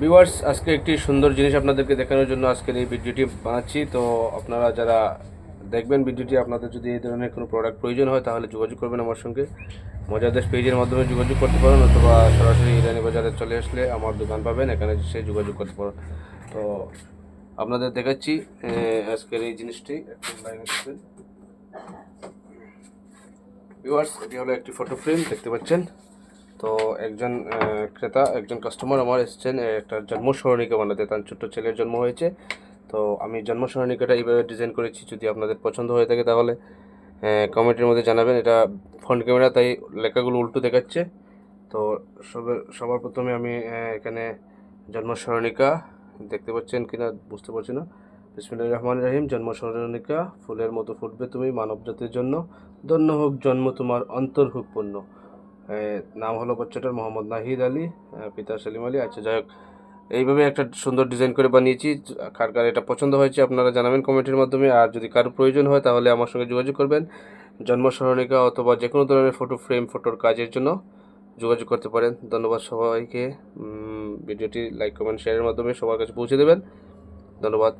Viewers, আজকে একটি সুন্দর জিনিস আপনাদেরকে দেখানোর জন্য আজকের এই ভিডিওটি বানাচ্ছি। তো আপনারা যারা দেখবেন ভিডিওটি, আপনাদের যদি এই ধরনের কোনো প্রোডাক্ট প্রয়োজন হয় তাহলে যোগাযোগ করবেন আমার সঙ্গে। মজাদেশ পেজের মাধ্যমে যোগাযোগ করতে পারেন, অথবা সরাসরি ইরানি বাজারে চলে আসলে আমার দোকান পাবেন, এখানে সে যোগাযোগ করতে পারেন। তো আপনাদের দেখাচ্ছি আজকের এই জিনিসটি। একটু লাইনে থাকবেন। ভিউয়ার্স, এটি হলো একটি ফটো ফ্রেম, দেখতে পাচ্ছেন। তো একজন ক্রেতা, একজন কাস্টমার আমার এসেছেন একটা জন্ম স্মরণিকা বানাতে। তার ছোট্ট ছেলের জন্ম হয়েছে, তো আমি জন্ম স্মরণিকাটা এইভাবে ডিজাইন করেছি। যদি আপনাদের পছন্দ হয়ে থাকে তাহলে কমেন্টের মধ্যে জানাবেন। এটা ফ্রন্ট ক্যামেরা, তাই লেখাগুলো উল্টো দেখাচ্ছে। তো সবার প্রথমে আমি এখানে জন্ম স্মরণিকা দেখতে পাচ্ছেন কিনা বুঝতে পারছি না। বিসমিল্লাহির রহমানির রহিম। জন্ম স্মরণিকা, ফুলের মতো ফুটবে তুমি মানব জাতির জন্য, ধন্য হোক জন্ম তোমার অন্তর হোক পূর্ণ। নাম হলো বাচ্চাটার মোহাম্মদ নাহিদ আলী, পিতা সেলিম আলী। আচ্ছা, যাই হোক, এইভাবে একটা সুন্দর ডিজাইন করে বানিয়েছি। কার কার এটা পছন্দ হয়েছে আপনারা জানাবেন কমেন্টের মাধ্যমে। আর যদি কারো প্রয়োজন হয় তাহলে আমার সঙ্গে যোগাযোগ করবেন। জন্ম স্মরণিকা অথবা যে কোনো ধরনের ফটো ফ্রেম, ফটোর কাজের জন্য যোগাযোগ করতে পারেন। ধন্যবাদ সবাইকে। ভিডিওটি লাইক, কমেন্ট, শেয়ারের মাধ্যমে সবার কাছে পৌঁছে দেবেন। ধন্যবাদ।